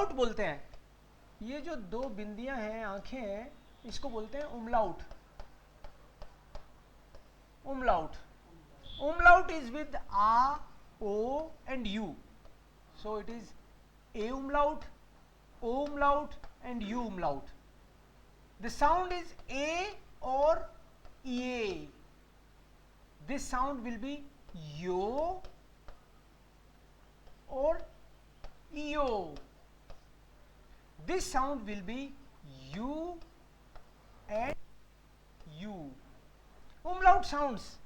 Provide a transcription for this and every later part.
उमलाउट बोलते हैं। ये जो दो बिंदियां हैं, आंखें हैं, इसको बोलते हैं उमलाउट। उमलाउट, umlaut is with a, o and u, so it is a umlaut, o umlaut and u umlaut. The sound is a or e. This sound will be yo or eo. This sound will be u and u. Umlaut sounds,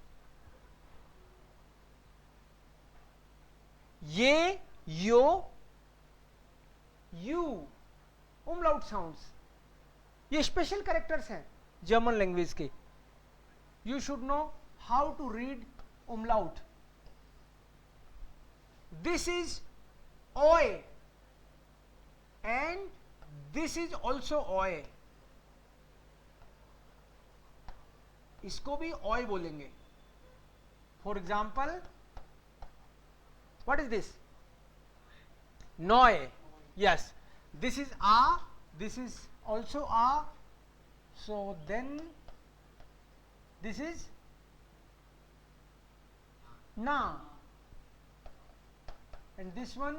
ये, यो, यू, umlaut sounds, ये special characters हैं German language के। You should know how to read umlaut. This is O E and this is also O E, इसको भी O E बोलेंगे। For example, what is this? Noe. Yes, this is a, this is also a, so then this is na, and this one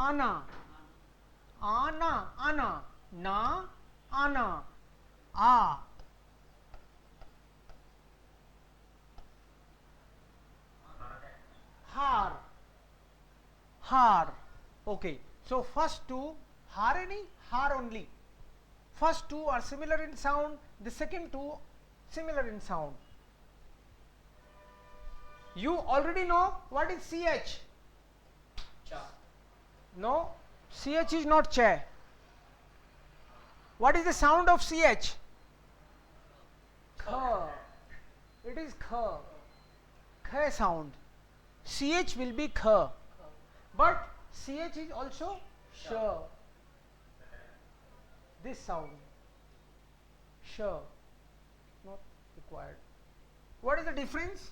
ana, ana, ana, na, ana, a. Har, har. Okay, so first two, har any, har only. First two are similar in sound, the second two similar in sound. You already know what is ch. Cha. No, ch is not cha. What is the sound of ch? Kh. It is kh. Kh sound. Ch will be kh, but ch is also sh. This sound, sh, not required. What is the difference?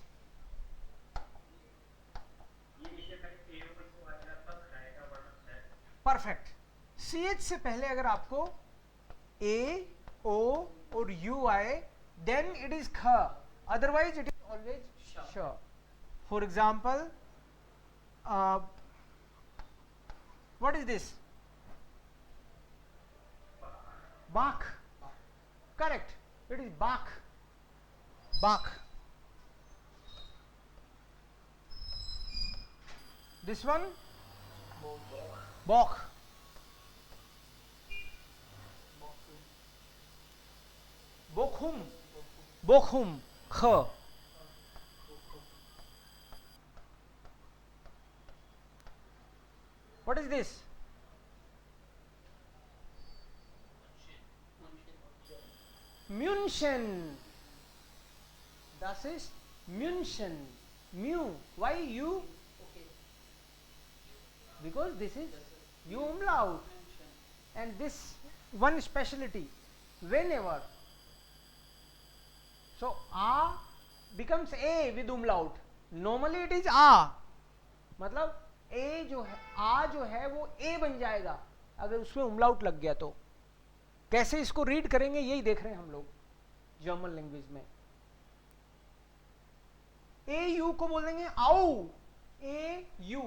Perfect. ch से पहले अगर आपको a, o और u आए, then it is kh. Otherwise, it is always sh. For example, what is this? Bach. Correct. It is Bach. Bach. This one? Bach. Bochum. Bochum. Kh. What is this? München. Das ist München. Mu. Why u? Because this is u umlaut. And this one speciality. Whenever. So a becomes a with umlaut. Normally it is a. मतलब ए जो है, आ जो है वो ए बन जाएगा अगर उसमें उमलाउट लग गया तो। कैसे इसको रीड करेंगे यही देख रहे हैं हम लोग जर्मन लैंग्वेज में। ए यू को बोलेंगे आउ, ए यू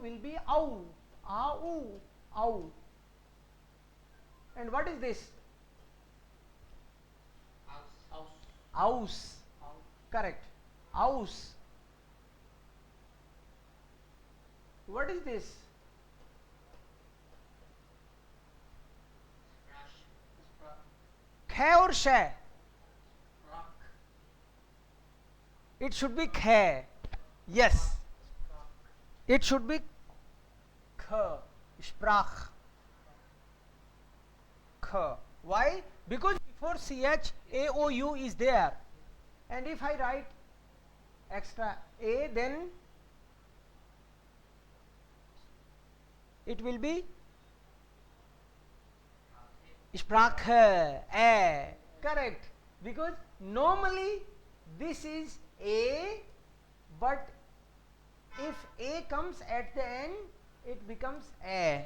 विल बी आउ, आउ, आउ। And what is this? आउस। करेक्ट, आउस। What is this? Kh or sh? It should be kh. Yes. It should be kh. Sprach. Kh. Why? Because before ch, a, o, u is there. And if I write extra a, then it will be Sprache. Correct. Because normally this is a, but if A comes at the end, it becomes A.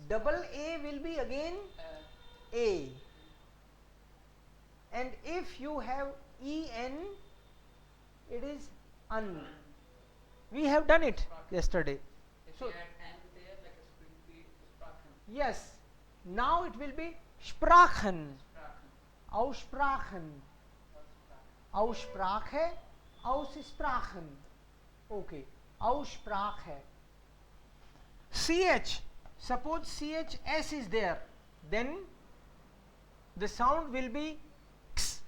Double A will be again A. And if you have EN, it is un. We have done it yesterday. If So you add N there, like it will be Sprachen. yes, now it will be Sprachen, Sprachen. Aussprachen, Or Sprachen. Aussprache, Aussprachen. Okay, Aussprache. CH, suppose CHS is there, then the sound will be x,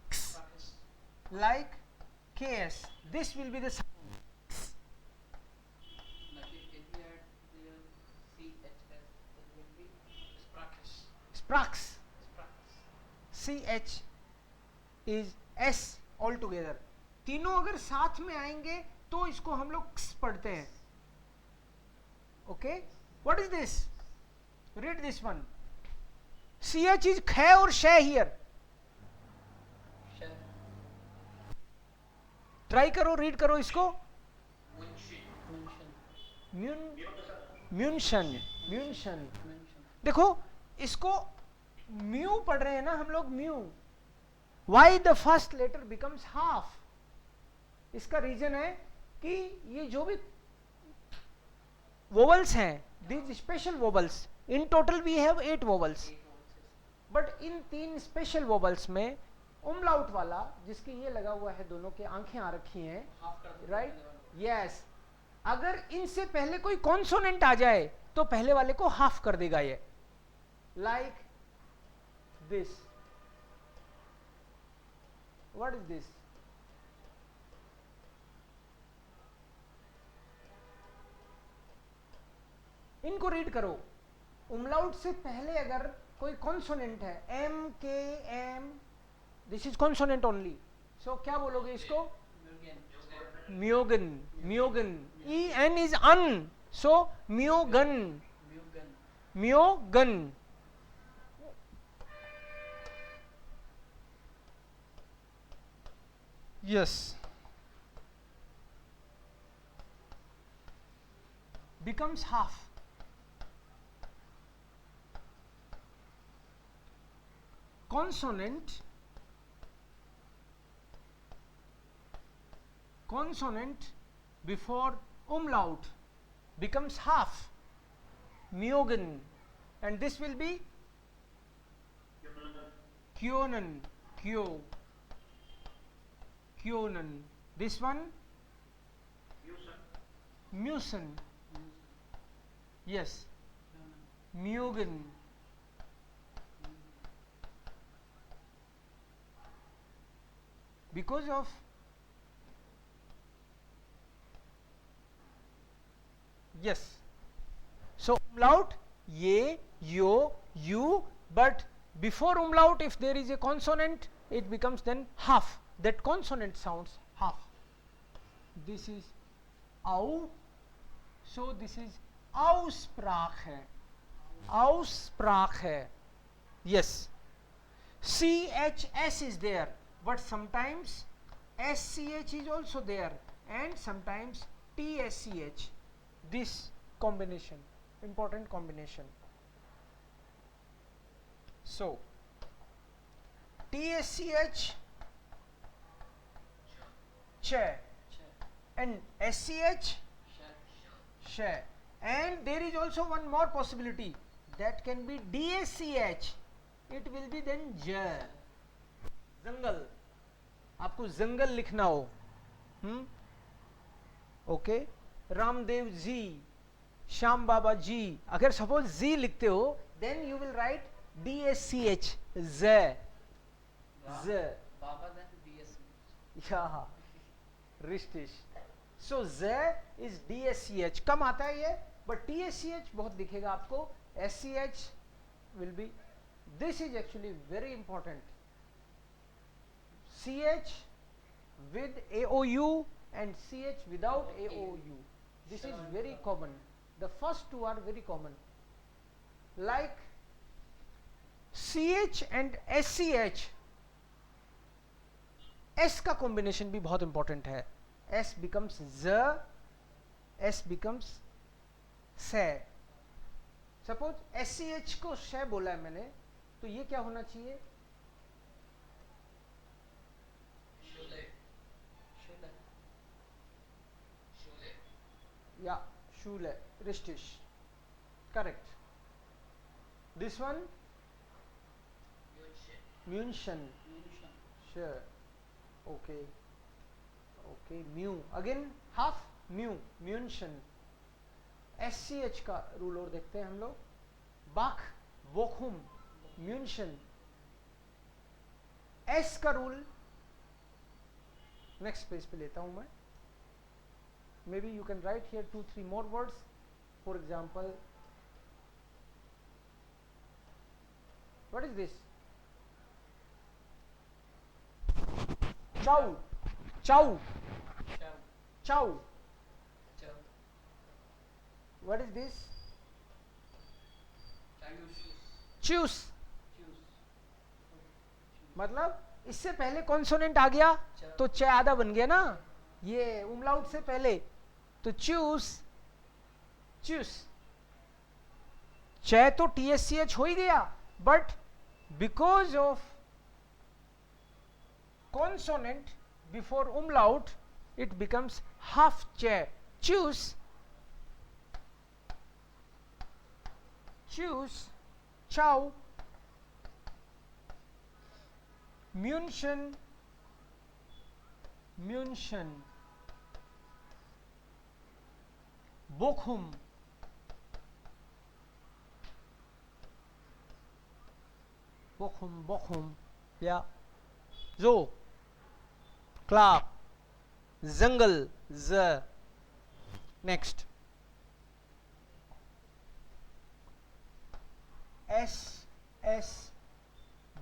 x, Sprachen. like KS. This will be the sound. Like if you add the CHS, it will be Spraches. Sprax. Spraches. CH is S all together. तीनों अगर साथ में आएंगे तो इसको हम लोग क्स पढ़ते हैं. Okay? What is this? Read this one. CH is ख or श here. Sh. ट्राई करो, रीड करो इसको. München. म्यूनशन, म्यूनशन. München. देखो इसको म्यू पढ़ रहे हैं ना हम लोग, म्यू. Why the first letter becomes half. इसका रीजन है कि ये जो भी वोवल्स हैं, these special vowels, in total we have 8 vowels, 8 voices. But in 3 special vowels में उमलाउट वाला, जिसके ये लगा हुआ है, दोनों के आंखें आ रखी हैं, Half कर देते हैं राइट, पहले वाले. यस, अगर इनसे पहले कोई कॉन्सोनेंट आ जाए तो पहले वाले को हाफ कर देगा ये, like this. What is this? इनको रीड करो. उमलाउट से पहले अगर कोई कॉन्सोनेंट है, एम के M, this is consonant only, so क्या बोलोगे इसको? München. म्योगन, म्योगन. ई एन इज अन, सो म्योगन, München. म्योगन. Yes, becomes half. Consonant before umlaut becomes half, myogen, and this will be kyonen, kyonen. This one musen. Yes, myogen. Because of yes, so umlaut ye, yo, you, but before umlaut if there is a consonant it becomes then half. That consonant sounds half. This is au, so this is Aussprache, Aussprache. Yes, CHS is there, but sometimes SCH is also there, and sometimes TSCH. This combination, important combination. So TSCH, ch, and SCH, sh. And there is also one more possibility, that can be DSCH. It will be then j. जंगल, आपको जंगल लिखना हो, okay, Ramdev ji, Shyam Baba ji, अगर suppose जी लिखते हो then you will write DSCH, z, z. Baba then DSC. या रिश्तिश. So z is DSCH. कम आता है ये, बट TSCH बहुत दिखेगा आपको. SCH will be, this is actually very important. CH with AOU and CH without AOU. This is very common. The first two are very common. Like CH and SCH. S का combination भी बहुत important है. S becomes Z S becomes से. Suppose SCH को से बोला है मैंने, तो ये क्या होना चाहिए? Shule. Shule. Shule. या शूले, रिस्टिश. करेक्ट. This one München. म्यूनशन. München. Sure. Okay. Okay. Mu. Again half mu. München. SCH का रूल और देखते हैं हम लोग. बाख, बोखुम, म्यूनशन. S का रूल नेक्स्ट पेज पे लेता हूं मैं. May be you can write here 2-3 more words. For example, what is this? Chow. Chow. Chow. Chow. Chow. What is this? Choose. Choose. Choose. मतलब इससे पहले कॉन्सोनेंट आ गया तो च आधा बन गया ना, ये उमलाउट से पहले. तो चूस, चूस. च तो TSCH हो ही गया, but because of consonant before umlaut it becomes half ch. Choose. Choose. Chow. München. München. Bochum. Bochum, Bochum. Yeah. So. Clark. Jungle. Z. Next. S, S,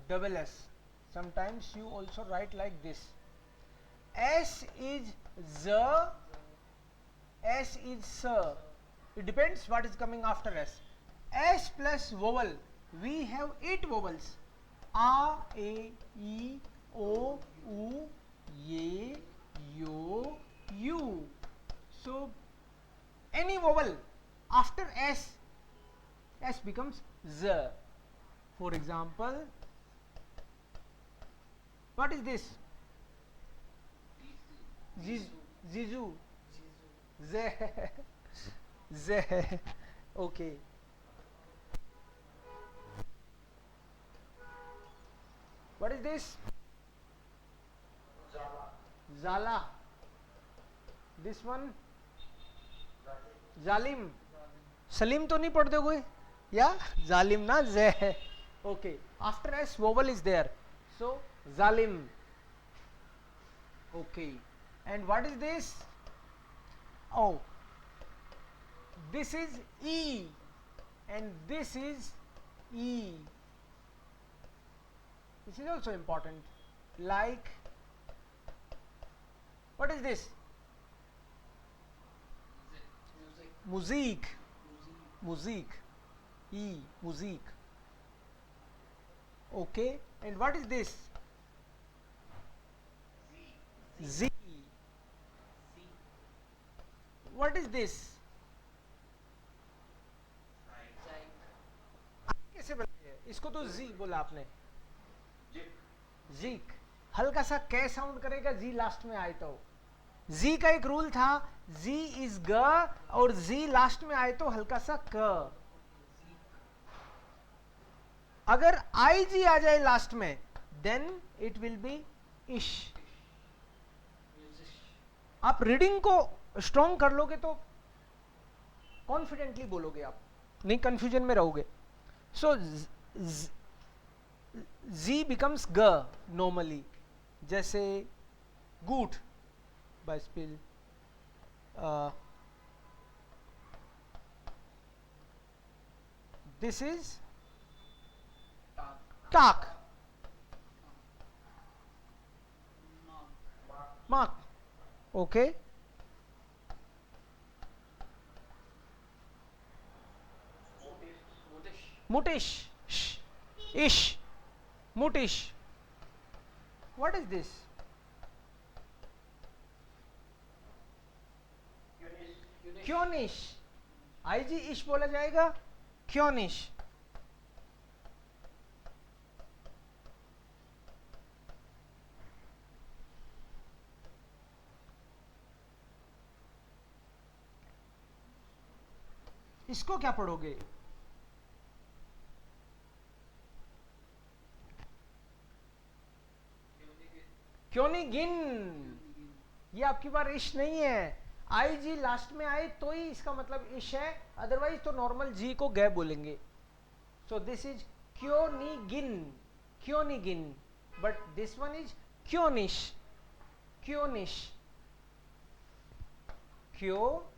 double S. Sometimes you also write like this. S is Z, S is S. It depends what is coming after S. S plus vowel. We have 8 vowels. A, E, O, U, Ye, Yo, U. So any vowel after S, S becomes Z. For example, what is this? Zizu. Z. Z. Okay. What is this? Zala. This one? Zalim. Salim तो नहीं पढ़ते कोई? Yeah, Zalim ना Z. Okay. After S, vowel is there. So Zalim. Okay. And what is this? Oh, this is E, and this is E. This is also important. Like, what is this? Music. Music. E, music. Okay. And what is this? Z. What is this? कैसे बोला? इसको तो Z बोला आपने. जीक. हल्का सा कै साउंड करेगा जी लास्ट में आए तो. जी का एक रूल था, जी इज ग और जी लास्ट में आए तो हल्का सा क. अगर आई जी आ जाए लास्ट में, देन इट विल बी इश. आप रीडिंग को स्ट्रॉन्ग कर लोगे तो कॉन्फिडेंटली बोलोगे, आप नहीं कंफ्यूजन में रहोगे. सो Z becomes G normally. जैसे gut Beispiel this is Tag. Mark. Okay. Mutish. Ish. Mutish. What is this? क्योनिश, आई जी इश बोला जाएगा, क्योनिश। इसको क्या पढ़ोगे? क्योनिगिन, ये आपकी बार इश नहीं है, आई जी लास्ट में आए तो ही इसका मतलब इश है, अदरवाइज तो नॉर्मल जी को गए बोलेंगे। सो दिस इज क्योनिगिन, क्योनिगिन, बट दिस वन इज क्योनिश, क्योनिश, क्योनिश,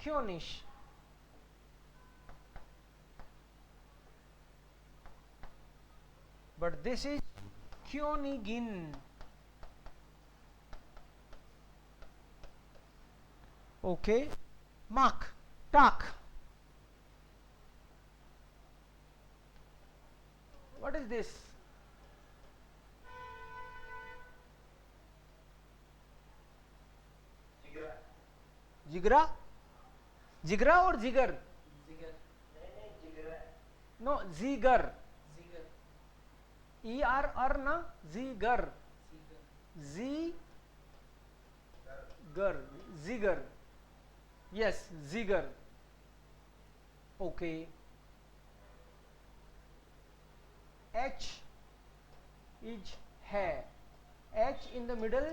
क्योनिश। But this is Königin. Okay. Mark, tak. What is this? जिगरा, जिगरा और जिगर? जिगर, नो जीगर, जिगर, ई आर अर ना, जीगर, जिगर, जी गर, जिगर, यस जिगर। ओके, एच इज है, H in the middle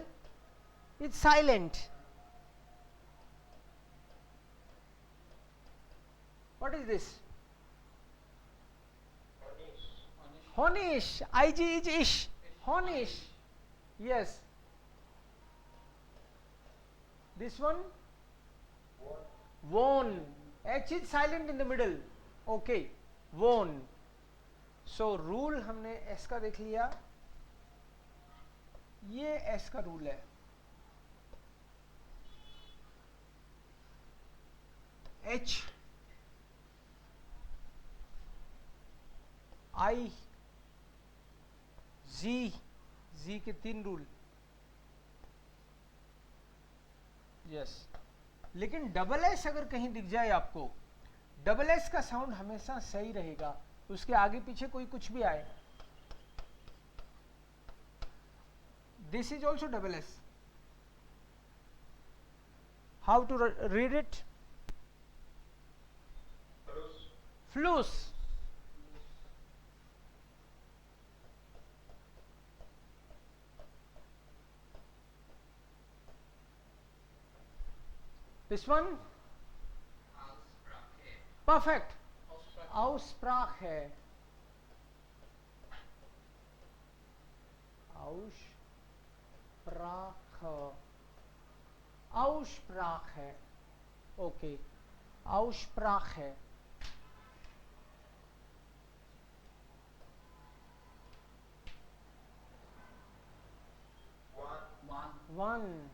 is silent. What is this? Honish. IG is ish. Honish. Yes. This one? Won. H is silent in the middle. Okay. Won. So rule हमने S का देख लिया, ये S का rule है। H आई जी, जी के 3 rule, yes. लेकिन double S अगर कहीं दिख जाए आपको, डबल एस का साउंड हमेशा सही रहेगा, उसके आगे पीछे कोई कुछ भी आए। This is also double S. How to read it? फ्लूस। This one? Aussprache, Perfect. Aussprache, Aussprache. Aussprache. Aussprache. Okay. Aussprache. One.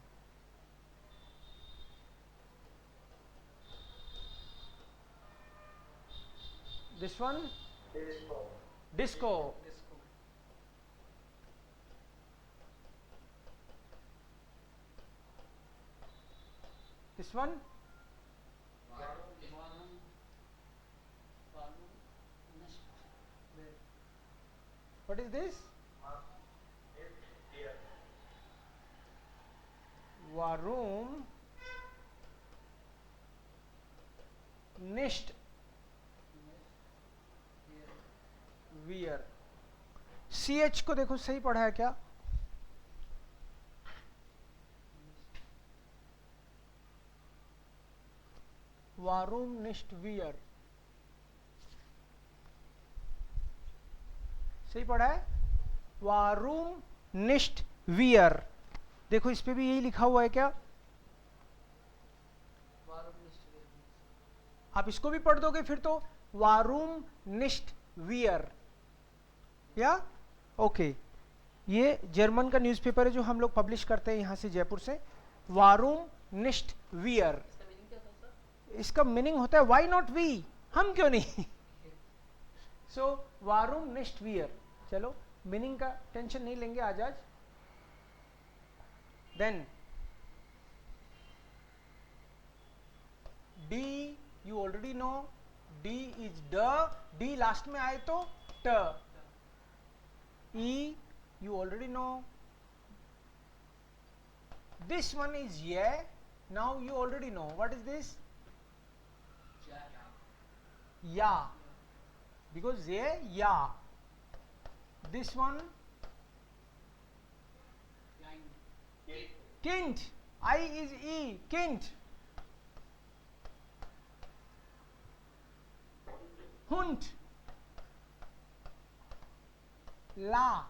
This one? Disco. disco, This one? Warum, nicht, What is this? Warum nicht wir? CH को देखो सही पढ़ा है क्या? Warum nicht wir? सही पढ़ा है? Warum nicht wir? देखो इस पे भी यही लिखा हुआ है क्या? warum nicht wir? आप इसको भी पढ़ दोगे फिर तो Warum nicht wir? या ओके, ये जर्मन का न्यूज़पेपर है जो हम लोग पब्लिश करते हैं यहाँ से जयपुर से। Warum nicht wir? इसका मीनिंग क्या था सर? इसका मीनिंग होता है वाई नॉट वी, हम क्यों नहीं। सो वारूम निस्ट वियर। चलो मीनिंग का टेंशन नहीं लेंगे आज। Then you already know. D is D. D last में आए तो T. E you already know. This one is yeah. Now you already know. What is this? Ya. Because yeah, ya. This one kint. I is E. Kint. Hund. La.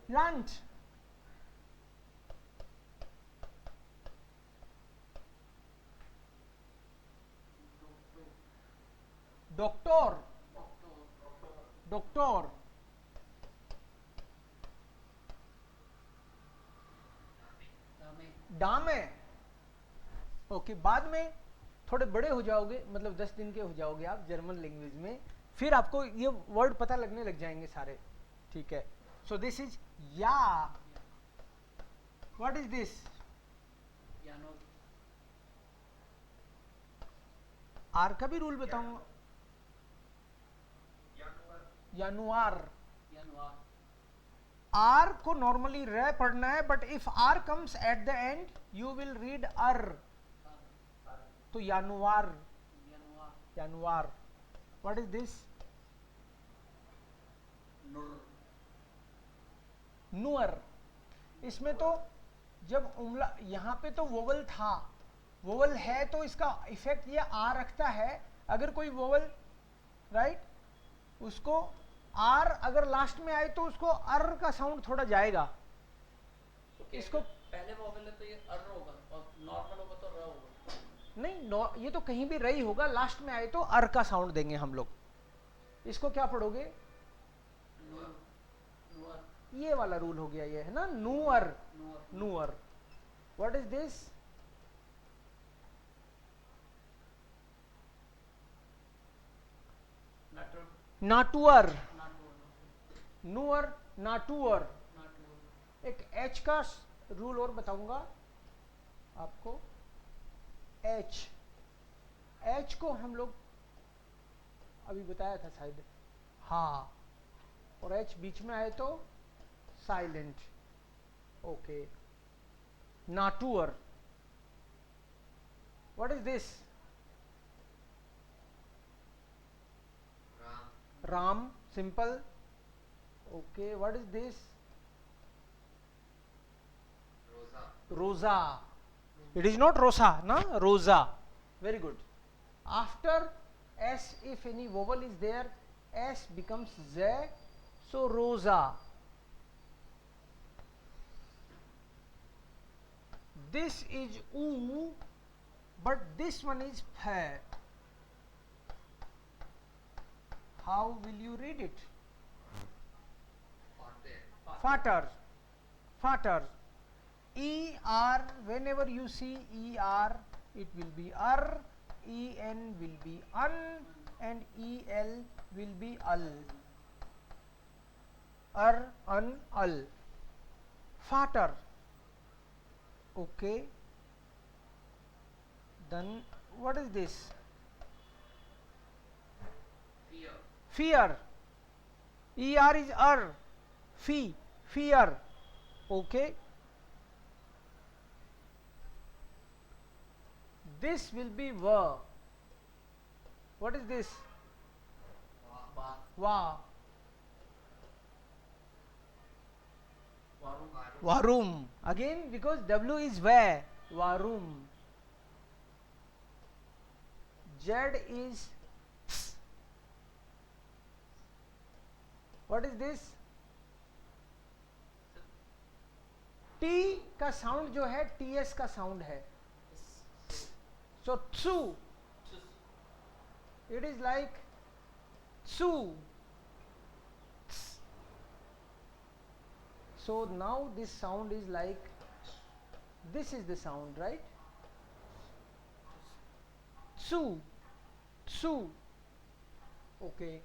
Lant. Doctor. Doctor. डामे. Okay, बाद में थोड़े बड़े हो जाओगे, मतलब 10 दिन के हो जाओगे आप जर्मन लैंग्वेज में, फिर आपको ये वर्ड पता लगने लग जाएंगे सारे. ठीक है. सो दिस इज या. What is this? आर का भी रूल बताऊंगा. यानुआर. आर को नॉर्मली र पढ़ना है, but if R comes at the end you will read अर. तो यानुआर. यानुआर. What is this? नुअर. इसमें तो जब उमला यहां पे तो वोवल था, वोवल है तो इसका इफेक्ट ये आ रखता है. अगर कोई वोवल राइट उसको आर अगर लास्ट में आए तो उसको अर का साउंड थोड़ा जाएगा. इसको पहले वोवेल है तो ये अर होगा और नॉर्मल होगा तो र होगा. नहीं, ये तो कहीं भी रही होगा, लास्ट में आए तो अर का साउंड देंगे हम लोग. इसको क्या पढ़ोगे? ये वाला रूल हो गया, ये है ना, नूअर. नूअर. What is this? नाटुअर. नूअर. नाटुअर. एक एच का रूल और बताऊंगा आपको. एच. एच को हम लोग अभी बताया था शायद. हाँ, और एच बीच में आए तो साइलेंट. ओके. नाटुअर. What is this? राम. Simple. Okay. What is this? रोजा. It is not rosa, na? Rosa. Very good. After S, if any vowel is there, S becomes Z. So rosa. This is U, but this one is F. How will you read it? Fatter. Fatter. ER, whenever you see ER, it will be ER, EN will be UN, and EL will be UL. Un, UL. Fatter. Okay. Then what is this? Fear. Fear. ER is fear. Okay. This will be va. What is this? Va. Varum. Again, because W is va. Varum. Z is. What is this? T का sound जो है TS का sound है. So tsu, it is like tsu. So now this sound is like, this is the sound, right? Tsu, tsu. Okay.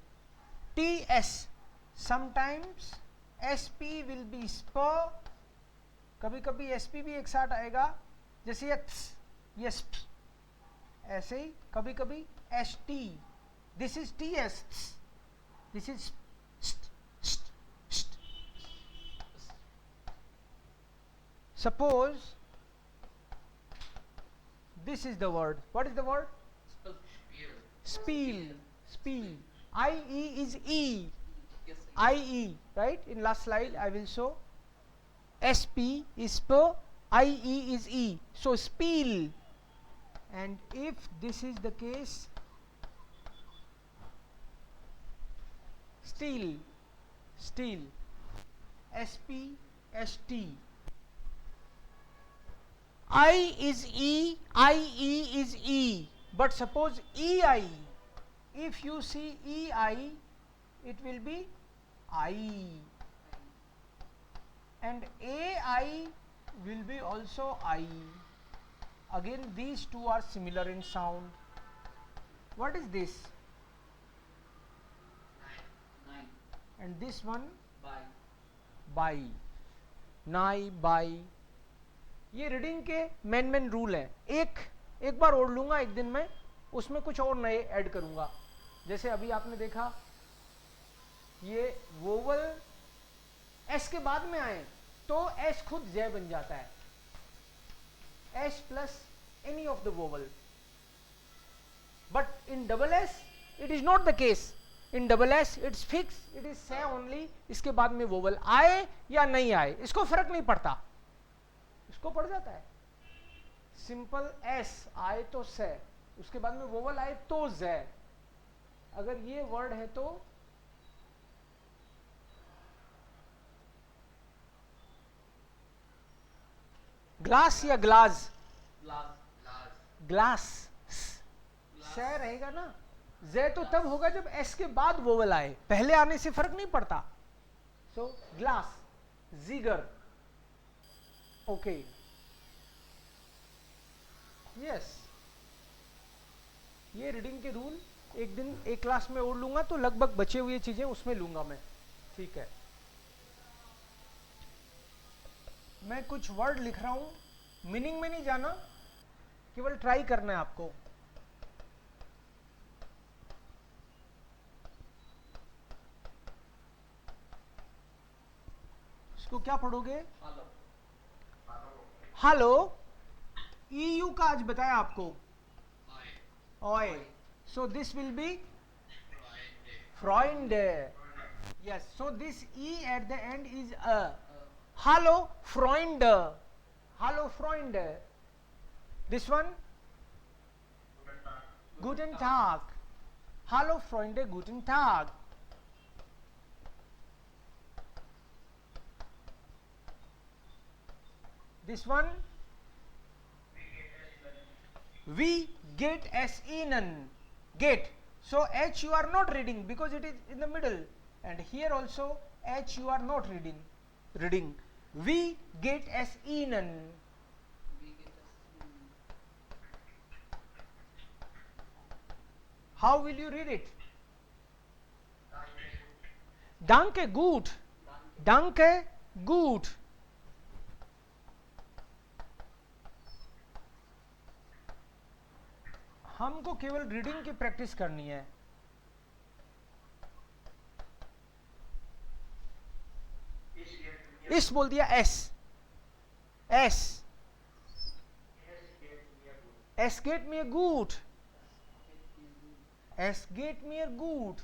TS, sometimes SP will be sp, कभी कभी SP भी एक साथ आएगा, जैसे ये sp. ऐसे ही कभी कभी S T, this is T S, this is suppose this is the word. What is the word? Spiel. Spiel. Spiel. I-E is E. Yes, sir. I-E, right? In last slide I will show. S-P is P, I-E is E. So spiel. And if this is the case, steel. Steel. S-P, S-T. I is E, I-E is E. But suppose E-I. If you see E-I, it will be I. And A-I will be also I. Again, these two are similar in sound. What is this? Nine. And this one? By. By. Nai, by. ये reading के main rule हैं. एक बार ओढ़ लूंगा एक दिन में, उसमें कुछ और नए ऐड करूंगा. जैसे अभी आपने देखा ये वोवल एस के बाद में आए तो एस खुद जय बन जाता है. S plus any of the vowel. But in double S it is not the case. In double S it's fix, it is से ओनली. इसके बाद में वोवल आए या नहीं आए इसको फर्क नहीं पड़ता, इसको पड़ जाता है. सिंपल एस आए तो से, उसके बाद में वोवल आए तो जे. अगर ये वर्ड है तो ग्लास या ग्लास, ग्लास से रहेगा ना. जे तो तब होगा जब एस के बाद वोवल आए, पहले आने से फर्क नहीं पड़ता. सो ग्लास, जीगर. Okay, yes. ये रीडिंग के रूल एक दिन एक क्लास में ओढ़ लूंगा तो लगभग बचे हुए चीजें उसमें लूंगा मैं. ठीक है. मैं कुछ वर्ड लिख रहा हूं, मीनिंग में नहीं जाना, केवल ट्राई करना है आपको. इसको क्या पढ़ोगे? हेलो. EU का आज बताया आपको. ओए. So this will be Freunde. Yes. So this E at the end is a. Hallo Freunde. Hallo Freunde. This one? Guten Tag. Hallo Freunde, guten Tag. This one? We get as ihnen. Get. So H you are not reading because it is in the middle, and here also H you are not reading. We get as ihnen. We get us. How will you read it? Danke gut. Danke gut. हमको केवल reading की practice करनी है. इस बोल दिया S. S. S get me good. S get me good.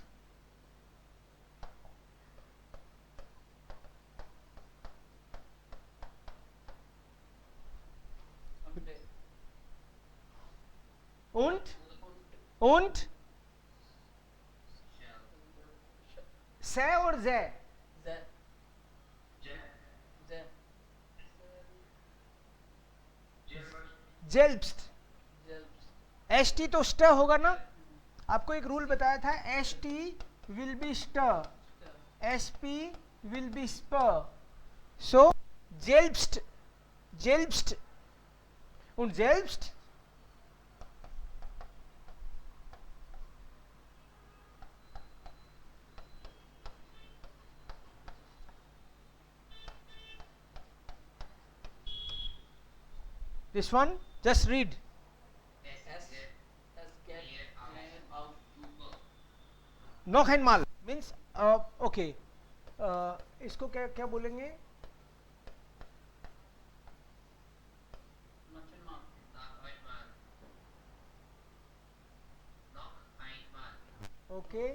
Und से और जे. जेल्ब्स्ट. एस टी तो स्ट होगा ना. आपको एक रूल बताया था, एस टी विल बी स्ट, एस पी विल बी स्प. सो जेल्ब्स्ट. जेल्ब्स्ट. Und selbst this one, just read. S. Knock and mall means okay, इसको क्या क्या बोलेंगे? National okay,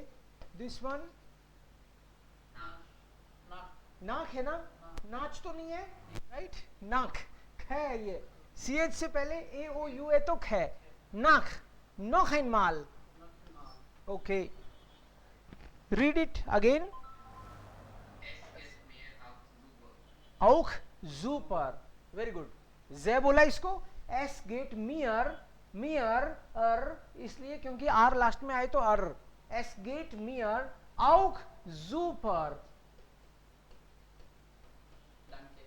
this one not नाक है ना, नाच तो नहीं है, राइट? नाक है, ये सी एच से पहले ए ओ यू है तो ख, नाक, नॉक एंड माल. national okay, read it again. औख जूपर, वेरी गुड. जे बोला इसको, एस गेट मियर, मियर अर, इसलिए क्योंकि आर लास्ट में आए तो अर. एस गेट मियर औख जूपर. danke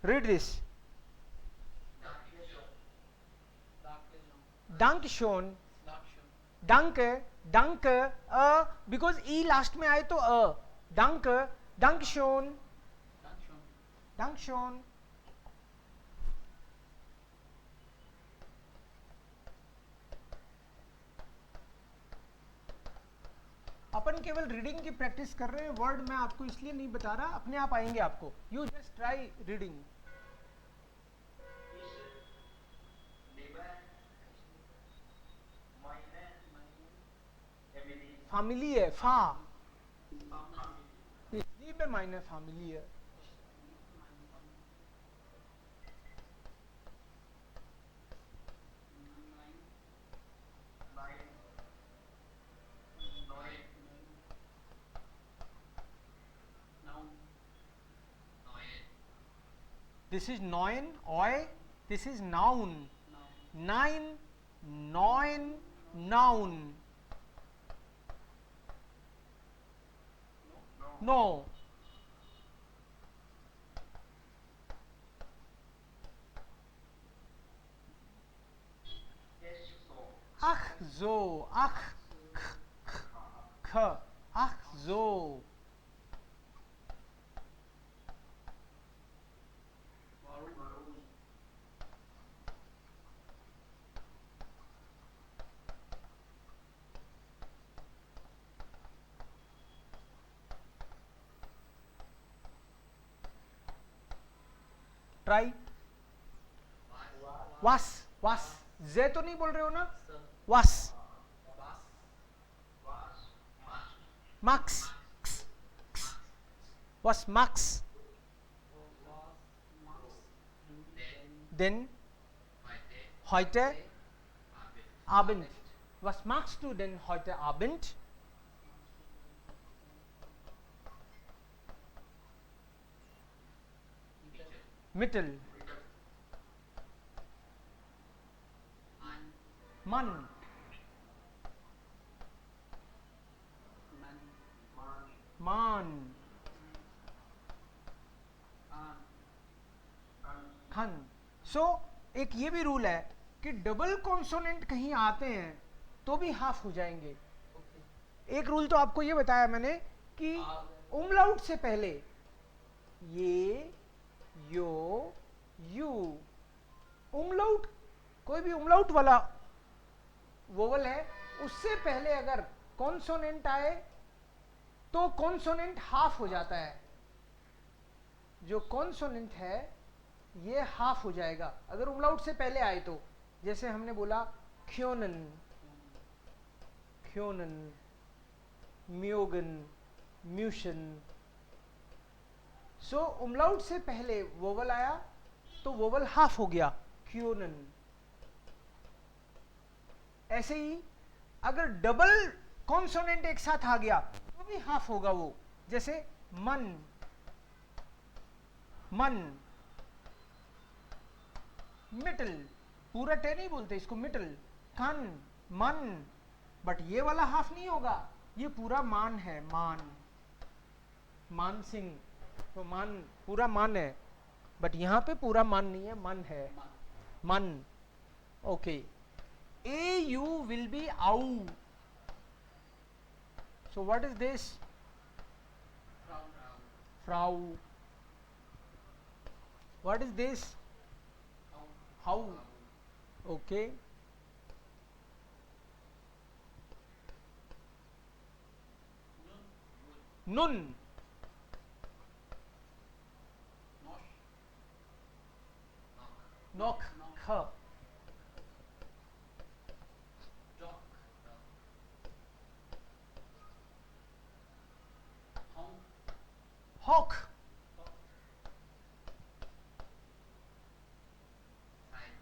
read this. डंक शोन, डंक, डंक अ, बिकॉज ई लास्ट में आए तो अ. डंक, डंक शोन, डंक शोन. अपन केवल रीडिंग की प्रैक्टिस कर रहे हैं, वर्ड मैं आपको इसलिए नहीं बता रहा, अपने आप आएंगे आपको. You just try reading. Familie, Fa. Ich liebe meine Familie. This is neun, oi. This is noun. Nine, neun, noun. No. Ach so, ach, k, ach so. Try. Was, was. जे तो नहीं बोल रहे हो ना? Was. Max. Was Max. Denn heute Abend. Was machst du denn heute Abend? Mittel. Mann. Man. खन. सो एक ये भी रूल है कि डबल कॉन्सोनेंट कहीं आते हैं तो भी हाफ हो जाएंगे. एक रूल तो आपको ये बताया मैंने कि उमलाउट से पहले ये, यो, यू, उमलाउट, कोई भी उमलाउट वाला वोवल है, उससे पहले अगर कॉन्सोनेंट आए तो कॉन्सोनेंट हाफ हो जाता है. जो कॉन्सोनेंट है ये हाफ हो जाएगा अगर उमलाउट से पहले आए तो. जैसे हमने बोला ख्योनन, ख्योनन, म्योगन, म्यूशन. सो उमलाउट से पहले वोवल आया तो वोवल हाफ हो गया, ख्योनन. ऐसे ही अगर डबल कॉन्सोनेंट एक साथ आ गया तो भी हाफ होगा वो. जैसे मन, मन, मिटल, पूरा टे नहीं बोलते इसको, मिटल. कन, मन, बट ये वाला हाफ नहीं होगा, ये पूरा मान है, मान. मान सिंह तो मान पूरा मान है, बट यहां पे पूरा मान नहीं है, मन है, मन. ओके. ए यू विल बी आउ. So what is this? फ्राउ. What is this? How? Okay. nun, Nosh. nok, kh, Jock. Honk. hawk, Side.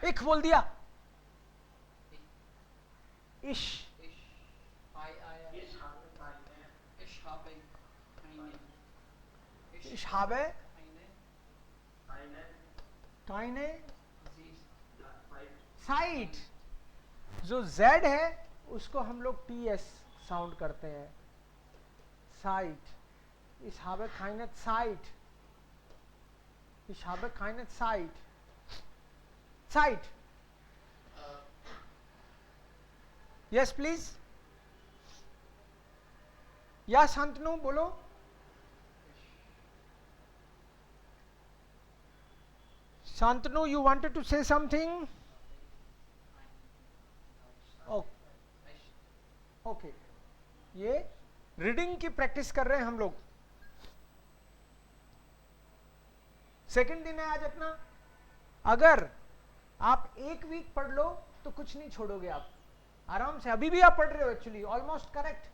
ik बोल दिया, ish, Ish. Ish habe. Keine. ich habe Keine. keine Siehst. Site. जो z है उसको हम लोग ts sound करते हैं, site. ich habe keine Zeit, ich habe keine Zeit, Zeit. yes please. या शांतनु बोलो. Shantanu, you wanted to say something? Okay. ये रीडिंग की प्रैक्टिस कर रहे हैं हम लोग. सेकंड दिन है आज अपना. अगर आप एक वीक पढ़ लो तो कुछ नहीं छोड़ोगे आप, आराम से. अभी भी आप पढ़ रहे हो, actually almost correct.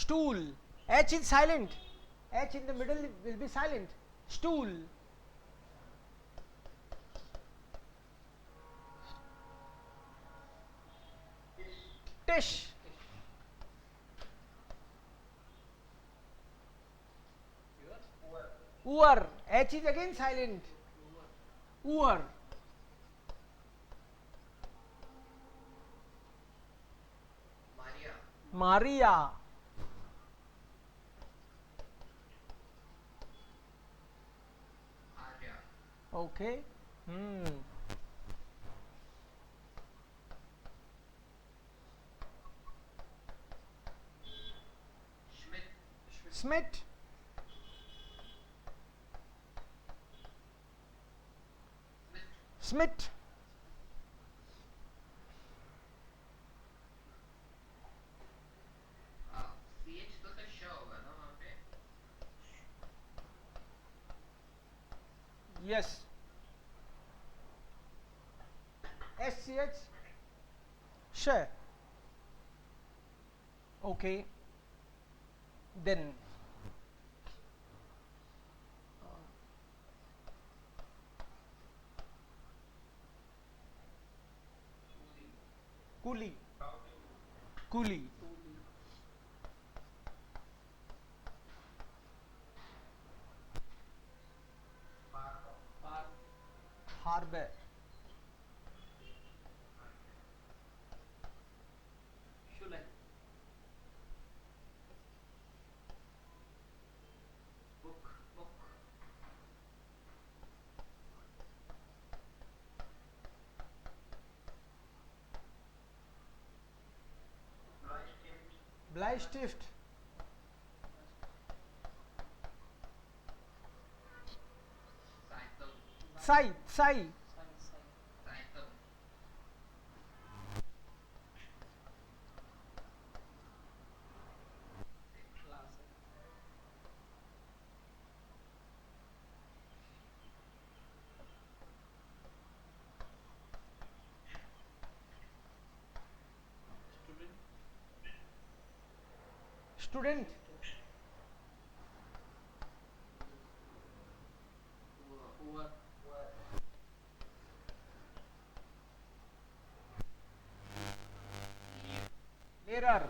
Stool. H is silent. H in the middle will be silent. Stool. Tish. Oor. H is again silent. Oor. Maria. Okay. Smith. Smith. Yes. SCH. Sure. Okay. Then coolie. Coolie. Harbor. Schule. Book. Bleistift. Sai. Science. Classic. Student. Student. Over. Larer.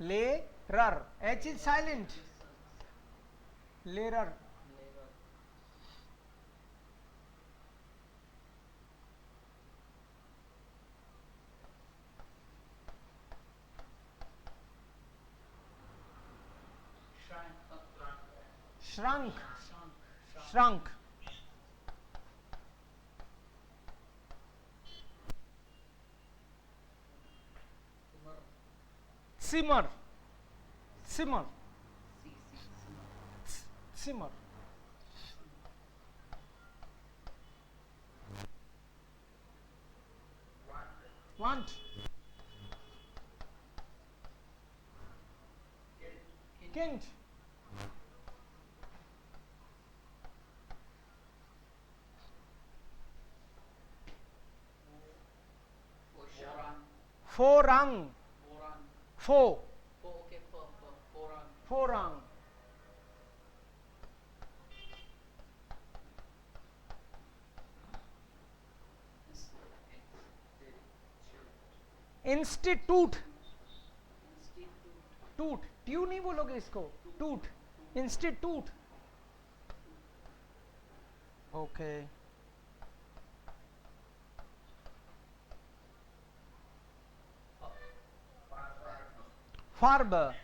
Larer. H is silent. Larer. Shrunk. Shrunk. Simmer. Simmer. C. Simmer. Want. Kent. Foran. Forang. Foran. Fo. Okay. Foran. Forang. Institute. Institute. टूट ट्यू नहीं बोलोगे इसको टूट institute okay फार्ब Farb.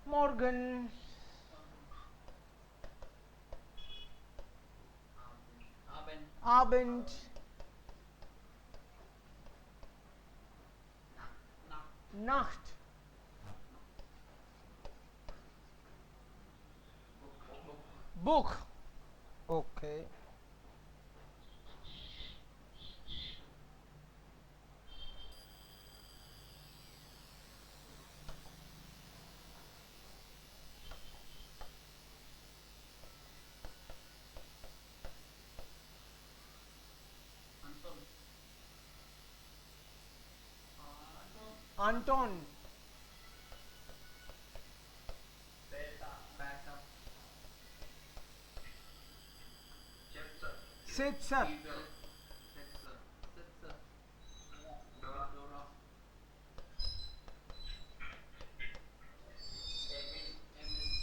Morgan. मॉर्गन Aben. आबेंट Nacht. नाcht book okay Anton. Anton Backup. Sitzer Sitzer. Dora. Emil.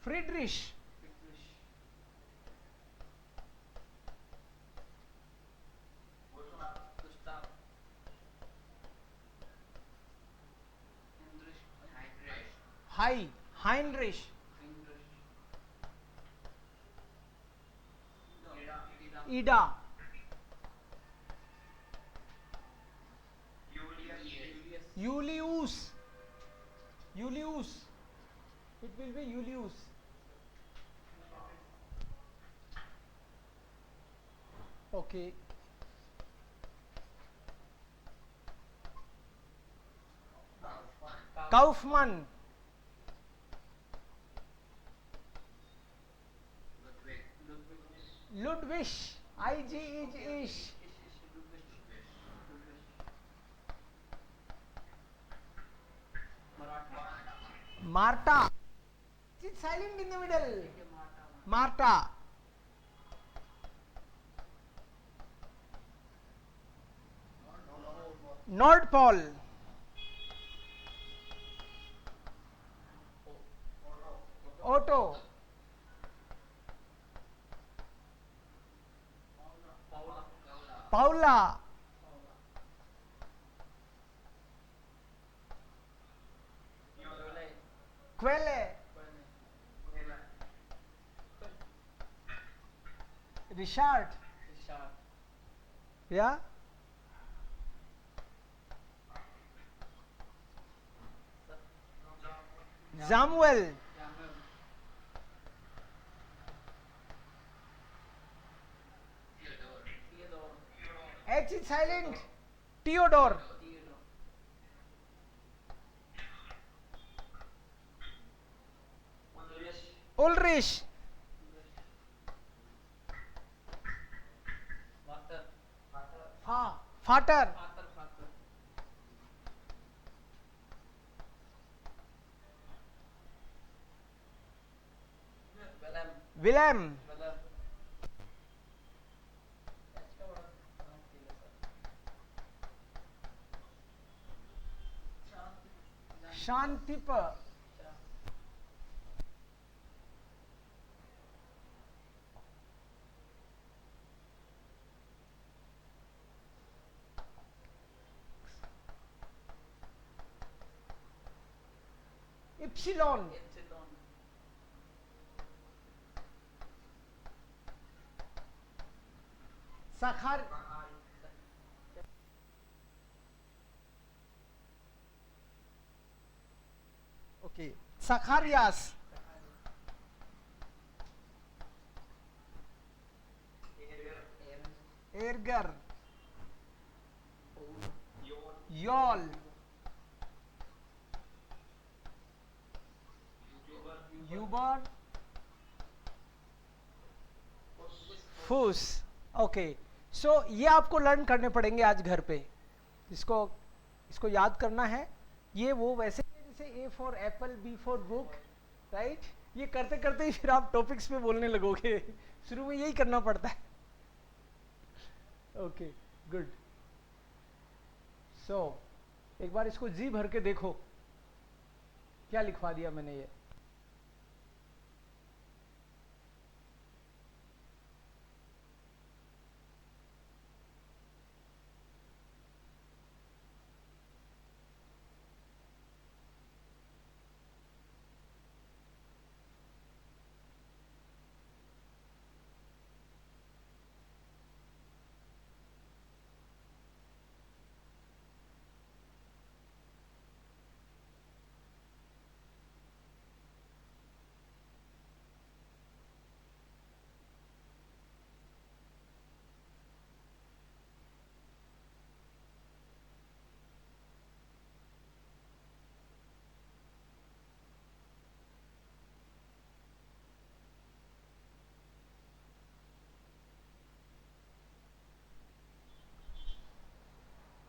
Friedrich. Friedrich Friedrich. Gustav. Heinrich. Hai Heinrich Heinrich. Ida. Ida Julius. Julius it will be Julius okay Kaufmann Ludwig Ludwig Marta it's silent in the middle Marta Nordpol Otto Paula Quelle Richard yeah Samuel H is silent Theodore Ulrich Vater Willem Shantipa epsilon, Epsilon. सखार, okay, सखारियास, Aaron. एरगर, Paul. यॉल, यूबर, फूस। Okay, so ये आपको learn करने पड़ेंगे आज घर पे, इसको इसको याद करना है। ये वो वैसे ही है जैसे A for apple, B for book, right. ये करते करते ही फिर आप टॉपिक्स पे बोलने लगोगे, शुरू में यही करना पड़ता है। Okay, good. सो एक बार इसको जी भर के देखो, क्या लिखवा दिया मैंने ये।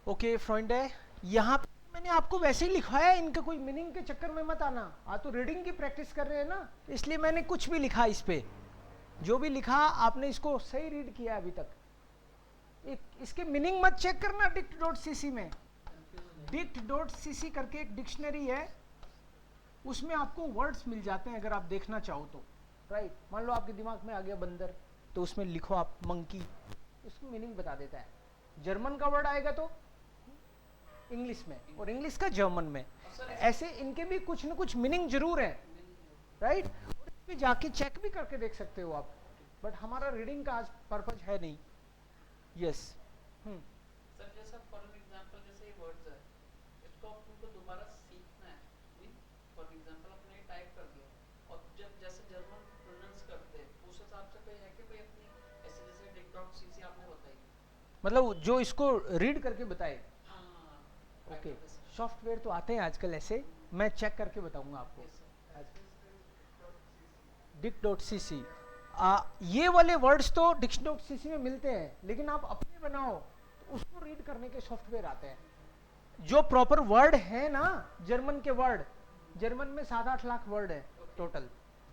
ओके फ्रेंड है, यहाँ पे मैंने आपको वैसे ही लिखवाया, इनका कोई मीनिंग के चक्कर में मत आना। आज तो रीडिंग की प्रैक्टिस कर रहे हैं ना, इसलिए मैंने कुछ भी लिखा इस पे, जो भी लिखा आपने इसको सही रीड किया अभी तक। इसके मीनिंग मत चेक करना dict.cc में। dict.cc करके एक डिक्शनरी है, उसमें आपको वर्ड्स मिल जाते हैं अगर आप देखना चाहो तो, राइट। मान लो आपके दिमाग में आ गया बंदर, तो उसमें लिखो आप मंकी, उसकी मीनिंग बता देता है। जर्मन का वर्ड आएगा तो इंग्लिश में, और इंग्लिश का जर्मन में, ऐसे इनके भी कुछ न कुछ मीनिंग जरूर है, राइट। और इस पे जाके चेक भी करके देख सकते हो आप, बट हमारा रीडिंग का आज पर्पज है नहीं। यस, सर जैसा फॉर एग्जांपल जैसे ये वर्ड्स है, इसको आपको दोबारा सीखना है। फॉर एग्जांपल आपने टाइप कर दिया, और जब जैसे जर्मन प्रोनाउंस करते हैं उस हिसाब से कोई है कि कोई अपनी ऐसे जैसे dict.cc आपने बताई, मतलब जो इसको रीड करके बताए। हाँ ओके, सॉफ्टवेयर तो आते हैं आजकल ऐसे, मैं चेक करके बताऊंगा आपको। dict.cc, ये वाले वर्ड्स तो dict.cc में मिलते हैं, लेकिन आप अपने बनाओ तो उसको रीड करने के सॉफ्टवेयर आते हैं। जो प्रॉपर वर्ड है ना, जर्मन के वर्ड, जर्मन में 7-8 लाख वर्ड है टोटल,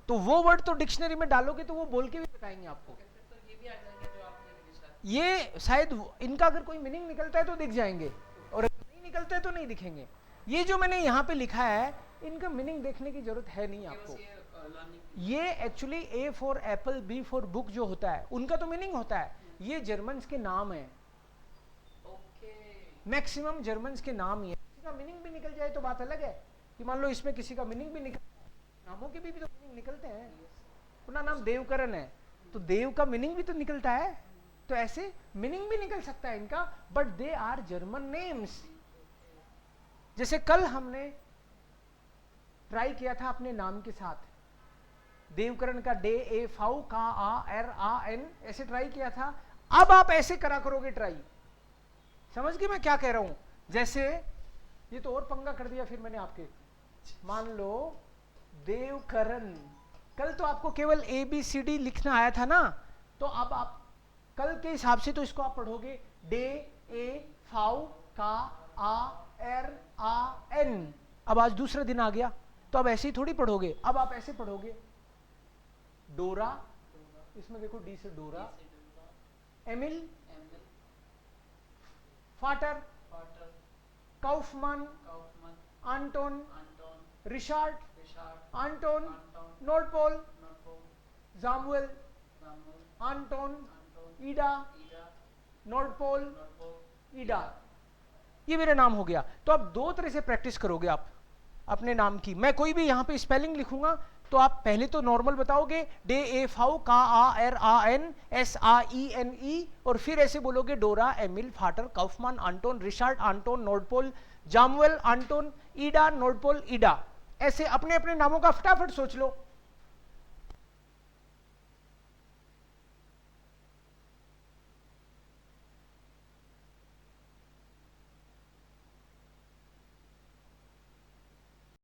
तो वो वर्ड तो डिक्शनरी में डालोगे तो वो बोल के भी बताएंगे आपको। तो ये भी आ जाएंगे जो आपने लिखा। ये शायद इनका अगर कोई मीनिंग निकलता है तो दिख जाएंगे, और अगर नहीं निकलता है तो नहीं दिखेंगे। ये जो मैंने यहाँ पे लिखा है, इनका मीनिंग देखने की जरूरत है नहीं आपको। ये actually A for apple, B for book जो होता है, उनका तो मीनिंग होता है। ये जर्मन्स के नाम है, मैक्सिमम जर्मन्स के नाम ही है। किसी का मीनिंग भी निकल जाए तो बात अलग है, कि मान लो इसमें किसी का मीनिंग भी निकल, नामों के भी तो मीनिंग निकलते हैं। अपना नाम देवकरण है, तो देव का मीनिंग भी तो निकलता है, तो ऐसे मीनिंग भी निकल सकता है इनका, but they are German names. जैसे कल हमने ट्राई किया था अपने नाम के साथ, देवकरण का डे, ए फाउ, का आ, एर आ, एन, ऐसे ट्राई किया था। अब आप ऐसे करा करोगे ट्राई, समझ गए मैं क्या कह रहा हूं। जैसे ये तो और पंगा कर दिया फिर मैंने आपके, मान लो देवकरण, कल तो आपको केवल ए बी सी डी लिखना आया था ना, तो अब आप कल के हिसाब से तो इसको आप पढ़ोगे डे, ए फाउ, का आ, एर आ, एन। अब आज दूसरा दिन आ गया, तो अब ऐसे ही थोड़ी पढ़ोगे, अब आप ऐसे पढ़ोगे डोरा, इसमें देखो डी से डोरा, एमिल, फाटर, काउफमन, आंटोन, रिचार्ड, आंटोन, नोटपोल, जामुएल, आंटोन, ईडा, नोटपोल, ईडा। ये मेरा नाम हो गया। तो अब दो तरह से प्रैक्टिस करोगे आप, अपने नाम की। मैं कोई भी यहाँ पे स्पेलिंग लिखूंगा तो आप पहले तो नॉर्मल बताओगे, डे ए फाउ का आ एर आ एन एस आ ई एन ई, और फिर ऐसे बोलोगे डोरा एमिल फाटर काउफमान आंटोन रिचार्ड आंटोन नोर्डपोल जामुएल आंटोन ईडा नोर्डपोल ईडा। ऐसे अपने अपने नामों का फटाफट सोच लो।